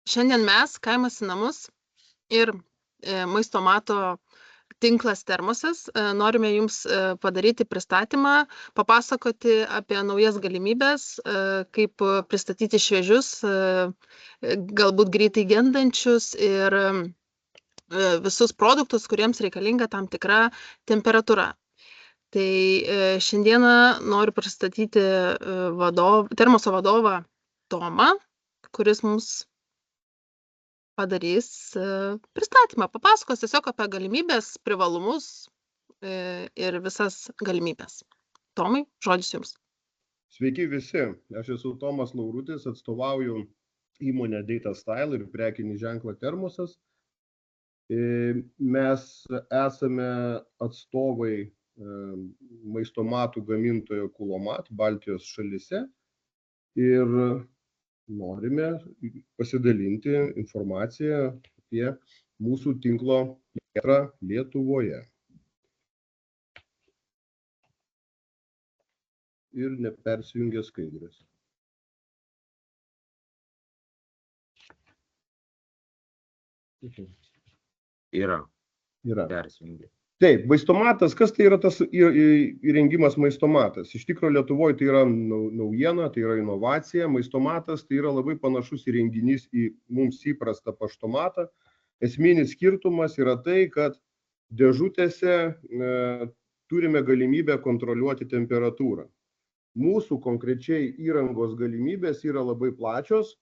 Šiandien mes, Kaimas į namus ir Maistomato tinklas Termosas, norime Jums padaryti pristatymą, papasakoti apie naujas galimybės, kaip pristatyti šviežius, galbūt greitai gendančius ir visus produktus, kuriems reikalinga tam tikra temperatūra. Tai šiandieną noriu pristatyti Termoso vadovą Tomą, kuris mums padarys pristatymą, papasakos tiesiog apie galimybės, privalumus ir visas galimybės. Tomai, žodis Jums. Sveiki visi, aš esu Tomas Laurutis, atstovauju įmonę Data Style ir prekinį ženklą Termosas. Mes esame atstovai maistomatų gamintojo Kulomat Baltijos šalyse ir norime pasidalinti informaciją apie mūsų tinklo plėtrą Lietuvoje. Ir nepersijungia skaidrės. Yra. Persijungia. Taip, maistomatas, kas tai yra tas įrengimas maistomatas? Iš tikrųjų Lietuvoje tai yra naujiena, tai yra inovacija. Maistomatas tai yra labai panašus įrenginys į mums įprastą paštomatą. Esminis skirtumas yra tai, kad dėžutėse turime galimybę kontroliuoti temperatūrą. Mūsų konkrečiai įrangos galimybės yra labai plačios.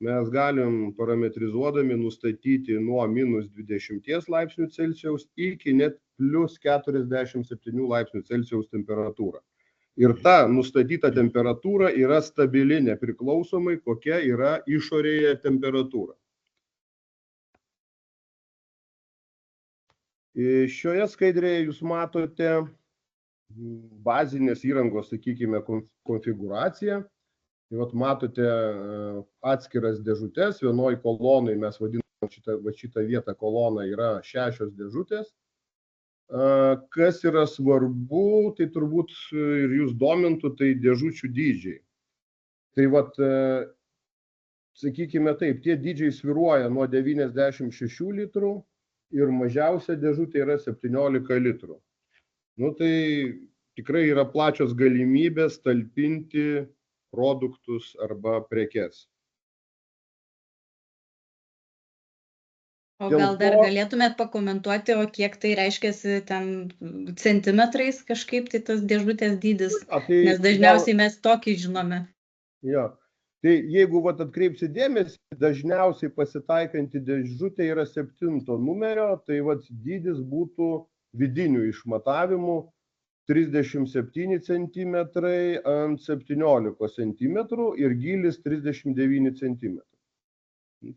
Mes galim parametrizuodami nustatyti nuo -20 laipsnių Celsijaus iki net +47 laipsnių Celsijaus temperatūrą. Ir ta nustatyta temperatūra yra stabili nepriklausomai, kokia yra išorėje temperatūra. Šioje skaidrėje jūs matote bazinės įrangos, sakykime, konfiguraciją. Tai matote atskiras dėžutės, vienoj kolonai mes vadiname šitą vietą koloną yra 6 dėžutės. Kas yra svarbu, tai turbūt ir jūs domintų, tai dėžučių dydžiai. Tai sakykime taip, tie dydžiai svyruoja nuo 96 litrų ir mažiausia dėžutė yra 17 litrų. Nu tai tikrai yra plačios galimybės talpinti produktus arba prekes. O gal dar galėtumėt pakomentuoti, o kiek tai reiškiasi ten centimetrais kažkaip tai tas dėžutės dydis, nes dažniausiai mes tokį žinome. Jo, tai jeigu atkreipsi dėmesį, dažniausiai pasitaikanti dėžutė yra 7 numerio, tai dydis būtų vidinių išmatavimų 37 cm ant 17 cm ir gylis 39 cm.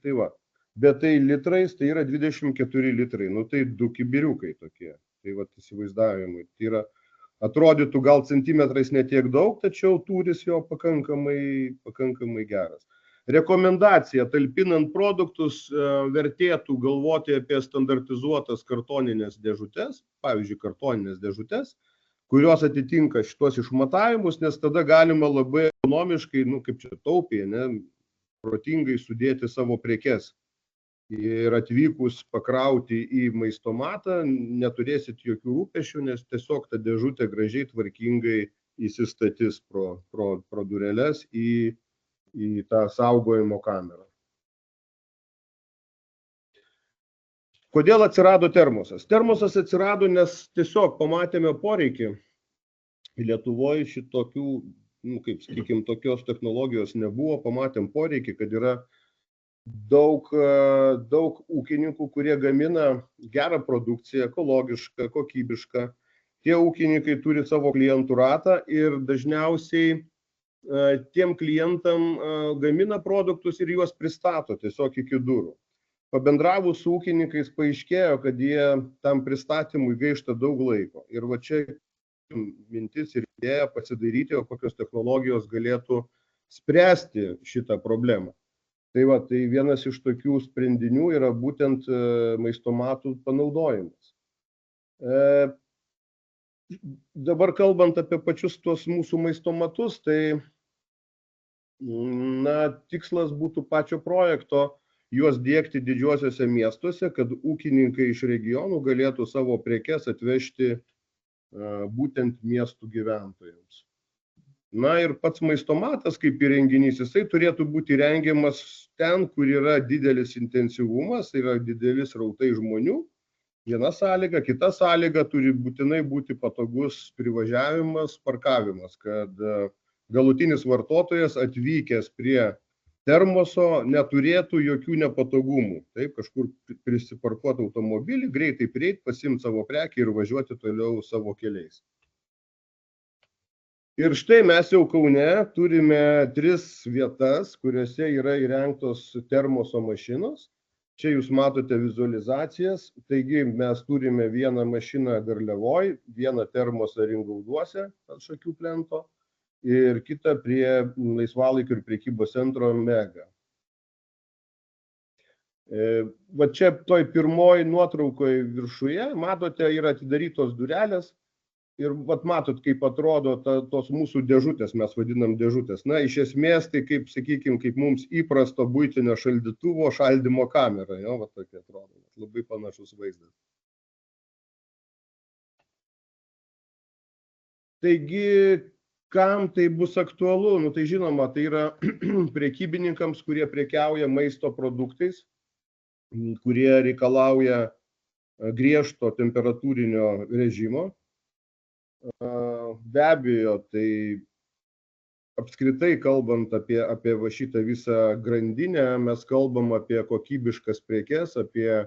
Tai bet tai litrais, tai yra 24 litrai, nu tai 2 kibiriukai tokie. Tai įsivaizdavimai. Tai yra, atrodytų gal centimetrais netiek daug, tačiau tūris jo pakankamai geras. Rekomendacija, talpinant produktus, vertėtų galvoti apie standartizuotas kartoninės dėžutes, pavyzdžiui, kartoninės dėžutes, kurios atitinka šitos išmatavimus, nes tada galima labai ekonomiškai, kaip čia taupiai, protingai sudėti savo prekes. Ir atvykus pakrauti į maistomatą, neturėsit jokių rūpesčių, nes tiesiog ta dėžutė gražiai tvarkingai įsistatys pro dureles į tą saugojimo kamerą. Kodėl atsirado Termosas? Termosas atsirado, nes tiesiog pamatėme poreikį. Lietuvoje šitokių, kaip sakykime, tokios technologijos nebuvo, pamatėm poreikį, kad yra daug ūkininkų, kurie gamina gerą produkciją, ekologišką, kokybišką. Tie ūkininkai turi savo klientų ratą ir dažniausiai tiem klientam gamina produktus ir juos pristato tiesiog iki durų. Pabendravus su ūkininkais paaiškėjo, kad jie tam pristatymui gaišta daug laiko. Ir čia mintis ir idėja pasidaryti, kokios technologijos galėtų spręsti šitą problemą. Tai vienas iš tokių sprendinių yra būtent maistomatų panaudojimas. Dabar kalbant apie pačius tuos mūsų maistomatus, tai tikslas būtų pačio projekto juos diegti didžiuosiuose miestuose, kad ūkininkai iš regionų galėtų savo prekes atvežti būtent miestų gyventojams. Na ir pats maistomatas kaip įrenginys, jisai turėtų būti įrengiamas ten, kur yra didelis intensyvumas, yra didelis srautai žmonių. Viena sąlyga, kita sąlyga turi būtinai būti patogus privažiavimas, parkavimas, kad galutinis vartotojas atvykęs prie termoso neturėtų jokių nepatogumų. Taip, kažkur prisiparkuoti automobilį, greitai prieiti, pasiimti savo prekę ir važiuoti toliau savo keliais. Ir štai mes jau Kaune turime 3 vietas, kuriuose yra įrengtos termoso mašinos. Čia jūs matote vizualizacijas, taigi mes turime vieną mašiną Garliavoj, vieną termosą Ringauduose ant Šakių plento ir kitą prie laisvalaikio ir prekybos centro Mega. Va čia toj pirmoji nuotraukoje viršuje, matote, yra atidarytos durelės ir vat matot, kaip atrodo tos mūsų dėžutės, mes vadinam dėžutės. Na, iš esmės, tai kaip, sakykime, kaip mums įprasto buitinio šaldytuvo šaldymo kamera, jo, va tokia atrodo, labai panašus vaizdas. Taigi, kam tai bus aktualu? Nu, tai žinoma, tai yra prekybininkams, kurie prekiauja maisto produktais, kurie reikalauja griežto temperatūrinio režimo. Be abejo, tai apskritai kalbant apie va šitą visą grandinę, mes kalbam apie kokybiškas prekes, apie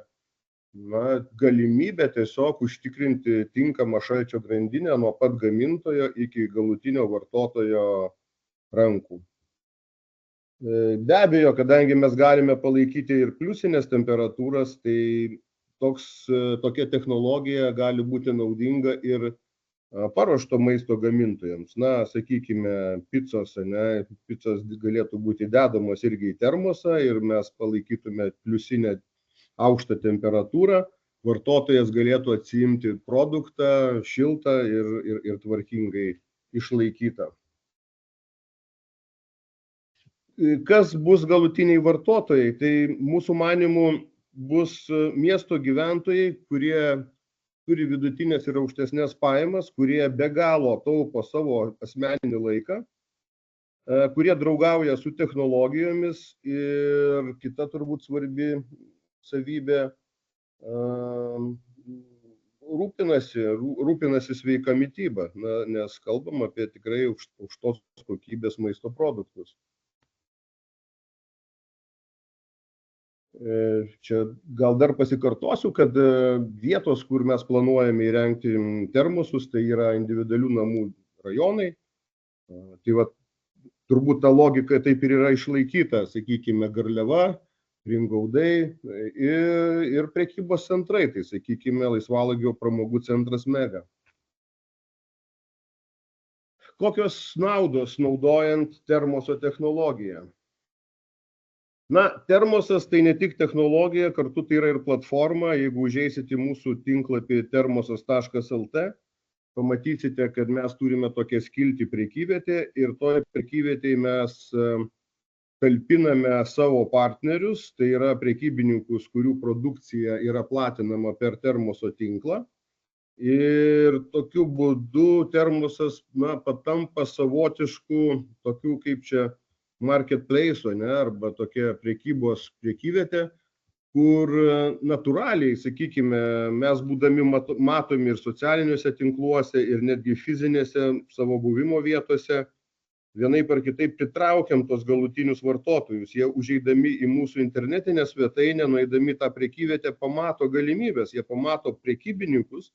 galimybę tiesiog užtikrinti tinkamą šalčio grandinę nuo pat gamintojo iki galutinio vartotojo rankų. Be abejo, kadangi mes galime palaikyti ir pliusinės temperatūras, tai tokia technologija gali būti naudinga ir paruošto maisto gamintojams. Na, sakykime, picos galėtų būti dedamos irgi į termosą ir mes palaikytume pliusinę aukštą temperatūrą, vartotojas galėtų atsiimti produktą šiltą ir tvarkingai išlaikytą. Kas bus galutiniai vartotojai? Tai mūsų manimų bus miesto gyventojai, kurie turi vidutinės ir aukštesnės pajamas, kurie be galo taupo savo asmeninį laiką, kurie draugauja su technologijomis ir kita turbūt svarbi savybė rūpinasi sveika mityba, nes kalbam apie tikrai aukštos kokybės maisto produktus. Čia gal dar pasikartosiu, kad vietos, kur mes planuojame įrengti termosus, tai yra individualių namų rajonai. Tai va, turbūt ta logika taip ir yra išlaikyta, sakykime, Garliava, Ringaudai ir prekybos centrai, tai sakykime, laisvalaikio pramogų centras Mega. Kokios naudos naudojant termoso technologiją? Na, termosas tai ne tik technologija, kartu tai yra ir platforma. Jeigu užeisit į mūsų tinklapį termosas.lt, pamatysite, kad mes turime tokią skiltį prekyvietė ir toje prekyvietėje mes talpiname savo partnerius, tai yra prekybininkus, kurių produkcija yra platinama per termoso tinklą. Ir tokiu būdu termosas patampa savotišku tokiu kaip čia marketplace, arba tokia prekybos prekyvietė, kur natūraliai, sakykime, mes būdami matomi ir socialiniuose tinkluose, ir netgi fizinėse savo buvimo vietose, vienaip ar kitaip pritraukiam tos galutinius vartotojus. Jie užeidami į mūsų internetinę svetainę, nueidami tą prekyvietę, pamato galimybės, jie pamato prekybininkus,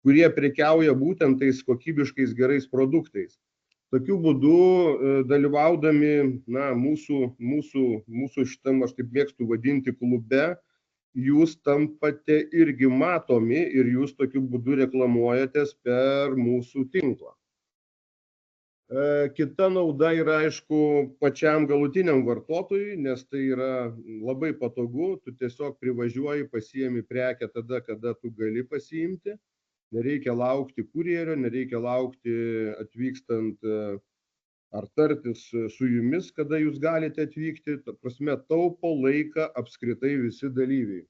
kurie prekiauja būtent tais kokybiškais gerais produktais. Tokiu būdu dalyvaudami mūsų šitam, aš taip mėgstu vadinti, klube, jūs tampate irgi matomi ir jūs tokiu būdu reklamuojatės per mūsų tinklą. Kita nauda yra, aišku, pačiam galutiniam vartotojui, nes tai yra labai patogu, tu tiesiog privažiuoji, pasiimi prekę tada, kada tu gali pasiimti. Nereikia laukti kurjerio, nereikia laukti atvykstant ar tartis su jumis, kada jūs galite atvykti, ta prasme, taupo laiką apskritai visi dalyviai.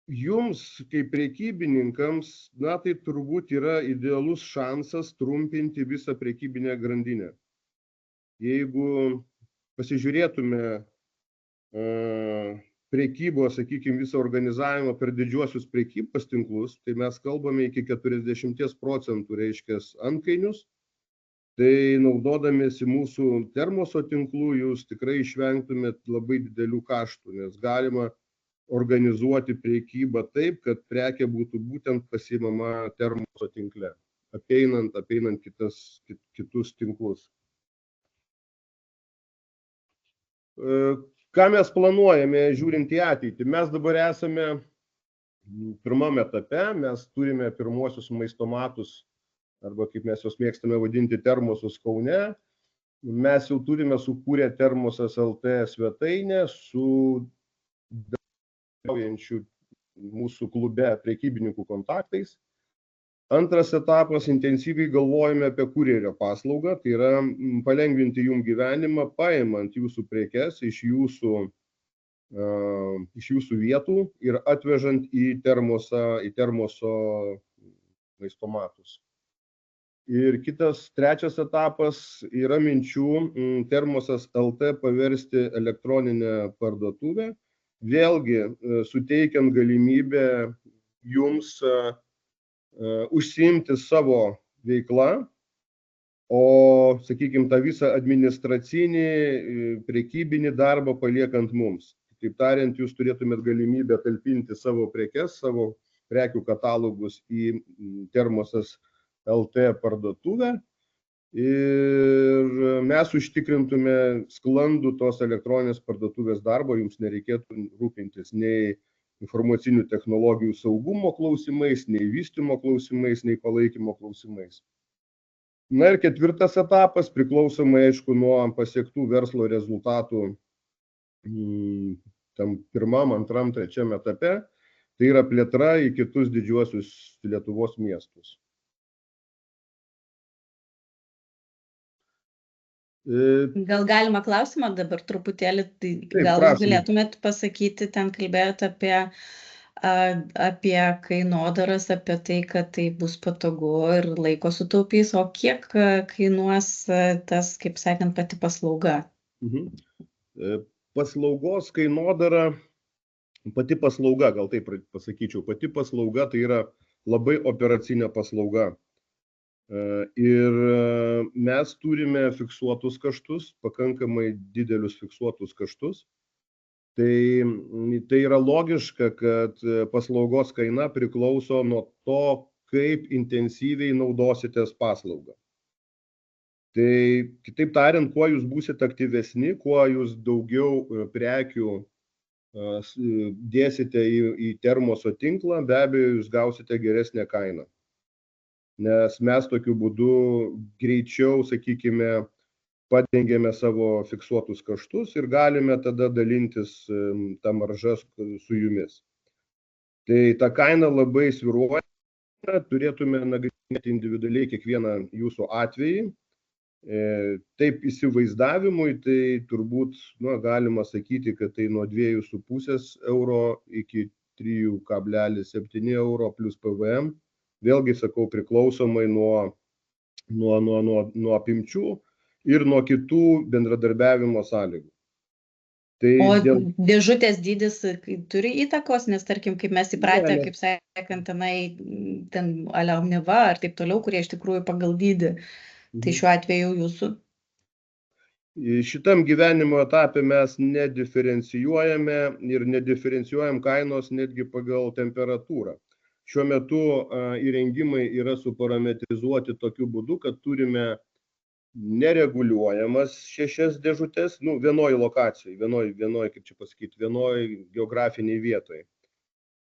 Jums, kaip prekybininkams, na, tai turbūt yra idealus šansas trumpinti visą prekybinę grandinę. Jeigu pasižiūrėtume prekybos, sakykime, visą organizavimą per didžiuosius prekybos tinklus, tai mes kalbame iki 40%, reiškia, antkainius. Tai naudodamiesi mūsų termoso tinklų, jūs tikrai išvengtumėt labai didelių kaštų, nes galima organizuoti prekybą taip, kad prekė būtų būtent pasiimama termoso tinkle, apeinant kitus tinklus. Ką mes planuojame žiūrint į ateitį? Mes dabar esame pirmame etape, mes turime pirmuosius maistomatus, arba kaip mes juos mėgstame vadinti, termosus Kaune. Mes jau turime sukūrę Termosas LT svetainę su dalyvaujančių mūsų klube prekybininkų kontaktais. Antras etapas, intensyviai galvojame apie kurjerio paslaugą, tai yra palengvinti jums gyvenimą, paimant jūsų prekes iš jūsų vietų ir atvežant į termoso maistomatus. Ir trečias etapas yra minčių Termosas LT paversti elektroninę parduotuvę, vėlgi suteikiant galimybę jums užsiimti savo veiklą, o, sakykime, tą visą administracinį, prekybinį darbą paliekant mums. Taip tariant, jūs turėtumėt galimybę talpinti savo prekes, savo prekių katalogus į Termosas LT parduotuvę ir mes užtikrintume sklandų tos elektroninės parduotuvės darbą, jums nereikėtų rūpintis nei informacinių technologijų saugumo klausimais, nei vystymo klausimais, nei palaikymo klausimais. Na ir ketvirtas etapas, priklausomai, aišku, nuo pasiektų verslo rezultatų tam pirmam, antram, trečiam etape, tai yra plėtra į kitus didžiuosius Lietuvos miestus. Gal galima klausimą dabar truputėlį, tai gal prašom. Galėtumėt pasakyti, ten kalbėjot apie kainodaras, apie tai, kad tai bus patogu ir laiko sutaupys, o kiek kainuos tas, kaip sakant, pati paslauga? Paslaugos kainodara, pati paslauga, gal taip pasakyčiau, pati paslauga tai yra labai operacinė paslauga. Ir mes turime fiksuotus kaštus, pakankamai didelius fiksuotus kaštus. Tai yra logiška, kad paslaugos kaina priklauso nuo to, kaip intensyviai naudositės paslaugą. Tai kitaip tariant, kuo jūs būsit aktyvesni, kuo jūs daugiau prekių dėsite į termoso tinklą, be abejo, jūs gausite geresnę kainą. Nes mes tokiu būdu greičiau, sakykime, padengėme savo fiksuotus kaštus ir galime tada dalintis tą maržą su jumis. Tai ta kaina labai svyruoja, turėtume nagrinėti individualiai kiekvieną jūsų atvejį. Taip įsivaizdavimui, tai turbūt galima sakyti, kad tai nuo 2,5 euro iki 3,7 euro plus PVM. Vėlgi, sakau, priklausomai nuo apimčių ir nuo kitų bendradarbiavimo sąlygų. O dėžutės dydis turi įtakos, nes tarkim, kaip mes įpratę, kaip sakant, ten Omniva ar taip toliau, kurie iš tikrųjų pagal dydį. Tai šiuo atveju jūsų? Šitam gyvenimo etape mes nediferencijuojame ir nediferencijuojam kainos netgi pagal temperatūrą. Šiuo metu įrengimai yra suparametrizuoti tokiu būdu, kad turime nereguliuojamas 6 dėžutės, vienoj lokacijai, vienoj, kaip čia pasakyti, vienoj geografiniai vietoje.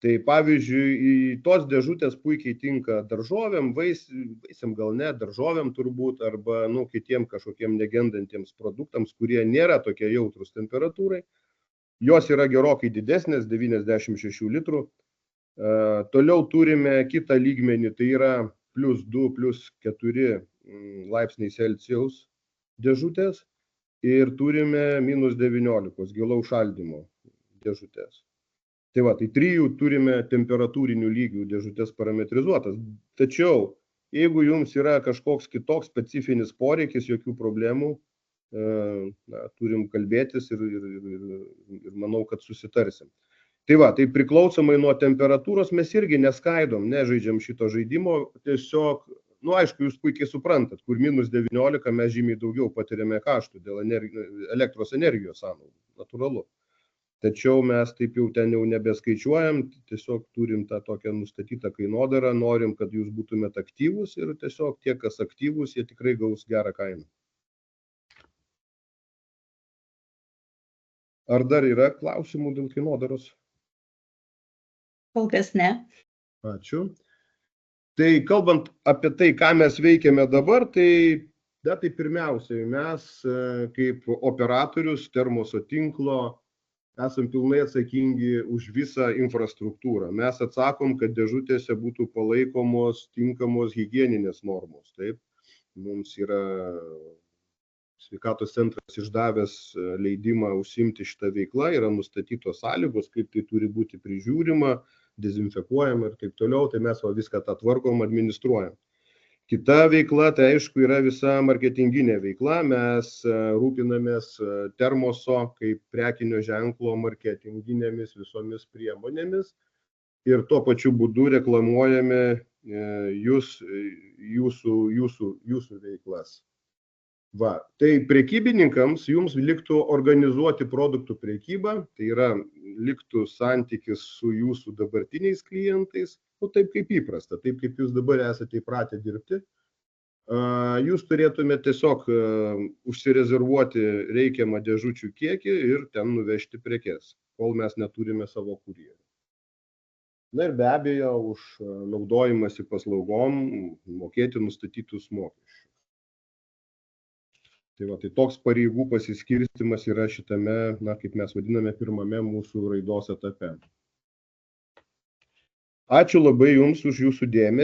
Tai pavyzdžiui, tos dėžutės puikiai tinka daržovėm, vaisiam gal ne, daržovėm turbūt, arba kitiem kažkokiem negendantiems produktams, kurie nėra tokie jautrus temperatūrai. Jos yra gerokai didesnės, 96 litrų. Toliau turime kitą lygmenį, tai yra +2, +4 laipsniai Celsijaus dėžutės ir turime -19 gilaus šaldymo dėžutės. Tai va, tai 3 turime temperatūrinių lygių dėžutės parametrizuotas. Tačiau, jeigu jums yra kažkoks kitoks specifinis poreikis, jokių problemų, turim kalbėtis ir manau, kad susitarsim. Tai va, tai priklausomai nuo temperatūros mes irgi neskaidom, nežaidžiam šito žaidimo, tiesiog, aišku, jūs puikiai suprantat, kur -19 mes žymiai daugiau patiriame kaštų dėl elektros energijos sąnaudų, natūralu. Tačiau mes taip jau ten jau nebeskaičiuojam, tiesiog turim tą tokią nustatytą kainodarą, norim, kad jūs būtumėt aktyvūs ir tiesiog tie, kas aktyvūs, jie tikrai gaus gerą kainą. Ar dar yra klausimų dėl kainodaros? Kol kas ne. Ačiū. Tai kalbant apie tai, ką mes veikiame dabar, tai pirmiausiai mes kaip operatorius termoso tinklo esam pilnai atsakingi už visą infrastruktūrą. Mes atsakom, kad dėžutėse būtų palaikomos tinkamos higieninės normos. Taip, mums yra sveikatos centras išdavęs leidimą užsiimti šitą veiklą, yra nustatytos sąlygos, kaip tai turi būti prižiūrima, dezinfekuojama ir taip toliau, tai mes viską tą tvarkom, administruojam. Kita veikla, tai aišku, yra visa marketinginė veikla, mes rūpinamės termoso kaip prekinio ženklo marketinginėmis visomis priemonėmis ir tuo pačiu būdu reklamuojame jūsų veiklas. Va, tai prekybininkams jums liktų organizuoti produktų prekybą, tai yra liktų santykis su jūsų dabartiniais klientais, taip kaip įprasta, taip kaip jūs dabar esate įpratę dirbti. Jūs turėtumėte tiesiog užsirezervuoti reikiamą dėžučių kiekį ir ten nuvežti prekes, kol mes neturime savo kurjerių. Na ir be abejo, už naudojimąsi paslaugom mokėti nustatytus mokesčius. Tai va, tai toks pareigų pasiskirstymas yra šitame, kaip mes vadiname, pirmame mūsų raidos etape. Ačiū labai jums už jūsų dėmesį.